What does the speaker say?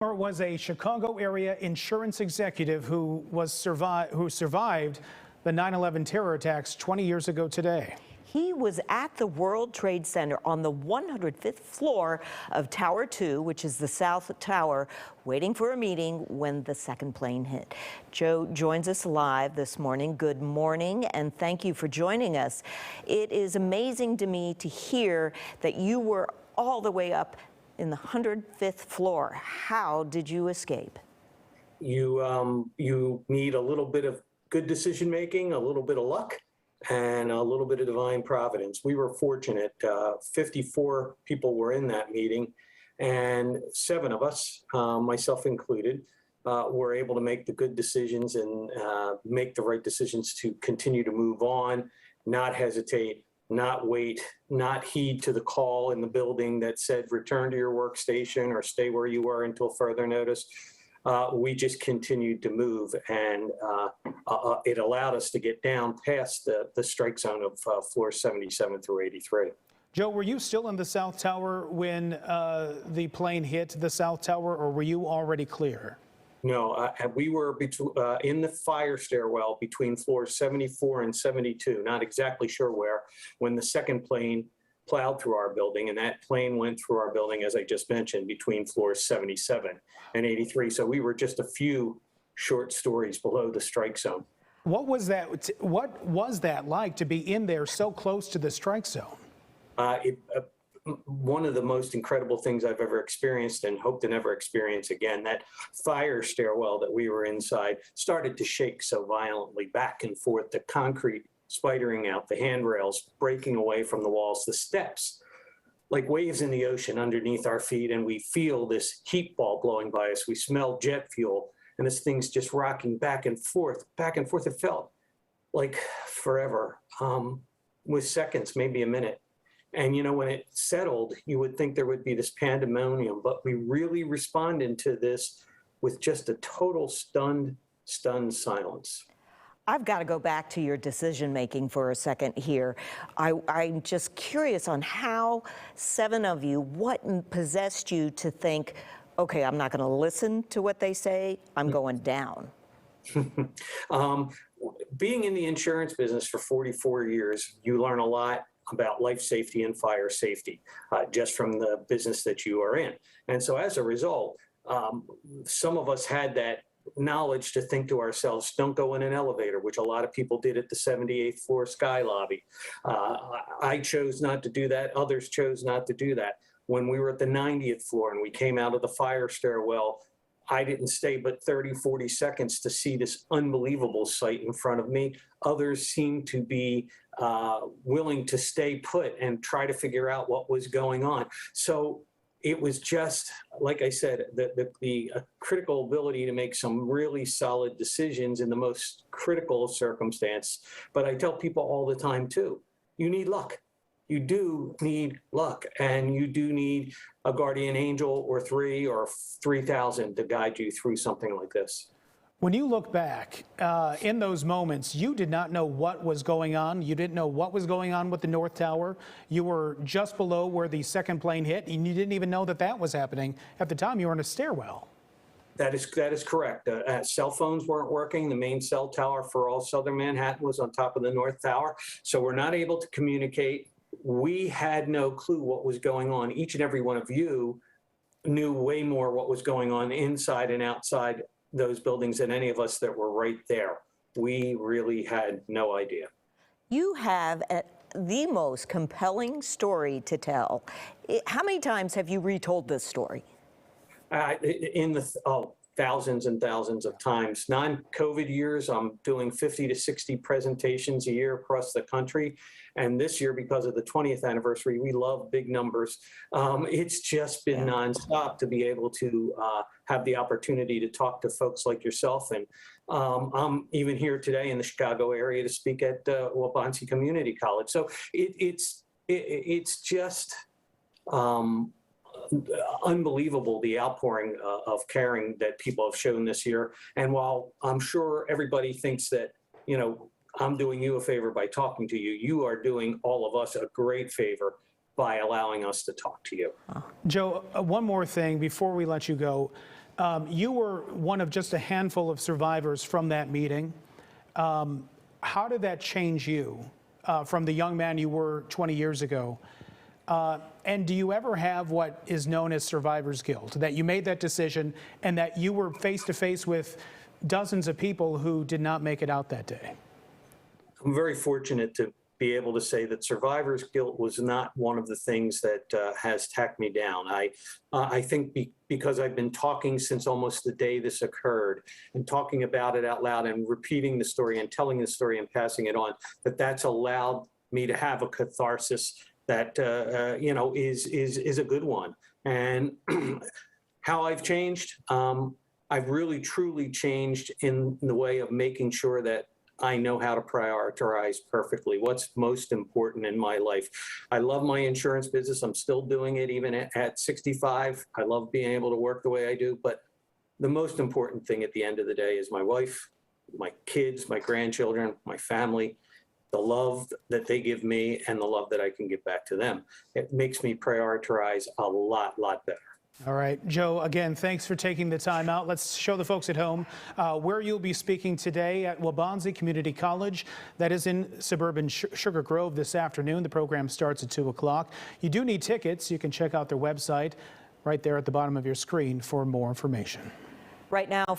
Was a Chicago area insurance executive who survived the 9/11 terror attacks 20 years ago today. He was at the World Trade Center on the 105th floor of Tower 2, which is the South Tower, waiting for a meeting when the second plane hit. Joe joins us live this morning. Good morning, and thank you for joining us. It is amazing to me to hear that you were all the way up in the 105th floor. How did you escape? You need a little bit of good decision making, a little bit of luck, and a little bit of divine providence. We were fortunate. 54 people were in that meeting, and 7 of us, myself included, were able to make the good decisions and make the right decisions to continue to move on, not hesitate, not wait, not heed to the call in the building that said return to your workstation or stay where you were until further notice. We just continued to move, and it allowed us to get down past the strike zone of floors 77 through 83. Joe, were you still in the South Tower when the plane hit the South Tower, or were you already clear? No, we were in the fire stairwell between floors 74 and 72, not exactly sure where, when the second plane plowed through our building, and that plane went through our building, as I just mentioned, between floors 77 and 83. So we were just a few short stories below the strike zone. What was that like to be in there so close to the strike zone? One of the most incredible things I've ever experienced and hope to never experience again. That fire stairwell that we were inside started to shake so violently back and forth, the concrete spidering out, the handrails breaking away from the walls, the steps like waves in the ocean underneath our feet, and we feel this heat ball blowing by us. We smell jet fuel, and this thing's just rocking back and forth, back and forth. It felt like forever, with seconds, maybe a minute. And, you know, when it settled, you would think there would be this pandemonium, but we really responded to this with just a total stunned silence. I've got to go back to your decision making for a second here. I'm just curious on how 7 of you, what possessed you to think, okay, I'm not going to listen to what they say, I'm going down. Being in the insurance business for 44 years, you learn a lot about life safety and fire safety, just from the business that you are in. And so as a result, some of us had that knowledge to think to ourselves, don't go in an elevator, which a lot of people did at the 78th floor sky lobby. I chose not to do that. Others chose not to do that. When we were at the 90th floor and we came out of the fire stairwell, I didn't stay but 30, 40 seconds to see this unbelievable sight in front of me. Others seemed to be willing to stay put and try to figure out what was going on. So it was just, like I said, the critical ability to make some really solid decisions in the most critical of circumstance. But I tell people all the time too, you need luck. You do need luck, and you do need a guardian angel or 3 or 3,000 to guide you through something like this. When you look back in those moments, you did not know what was going on. You didn't know what was going on with the North Tower. You were just below where the second plane hit, and you didn't even know that was happening. At the time, you were in a stairwell. That is correct. Cell phones weren't working. The main cell tower for all Southern Manhattan was on top of the North Tower, so we're not able to communicate. We had no clue what was going on. Each and every one of you knew way more what was going on inside and outside those buildings than any of us that were right there. We really had no idea. You have the most compelling story to tell. How many times have you retold this story? Thousands and thousands of times. Non-COVID years, I'm doing 50 to 60 presentations a year across the country. And this year, because of the 20th anniversary, we love big numbers. It's just been nonstop to be able to have the opportunity to talk to folks like yourself. And I'm even here today in the Chicago area to speak at Waubonsie Community College. So it's just unbelievable, the outpouring of caring that people have shown this year. And while I'm sure everybody thinks that, you know, I'm doing you a favor by talking to you, you are doing all of us a great favor by allowing us to talk to you. Joe, one more thing before we let you go. You were one of just a handful of survivors from that meeting. How did that change you from the young man you were 20 years ago? And do you ever have what is known as survivor's guilt, that you made that decision and that you were face to face with dozens of people who did not make it out that day? I'm very fortunate to be able to say that survivor's guilt was not one of the things that has tacked me down. I think because I've been talking since almost the day this occurred and talking about it out loud and repeating the story and telling the story and passing it on, that's allowed me to have a catharsis that is a good one. And how I've changed, I've really truly changed in the way of making sure that I know how to prioritize perfectly what's most important in my life. I love my insurance business. I'm still doing it even at 65. I love being able to work the way I do. But the most important thing at the end of the day is my wife, my kids, my grandchildren, my family, the love that they give me and the love that I can give back to them. It makes me prioritize a lot better. All right, Joe, again, thanks for taking the time out. Let's show the folks at home where you'll be speaking today at Waubonsie Community College. That is in suburban Sugar Grove this afternoon. The program starts at 2 o'clock. You do need tickets. You can check out their website right there at the bottom of your screen for more information. Right now,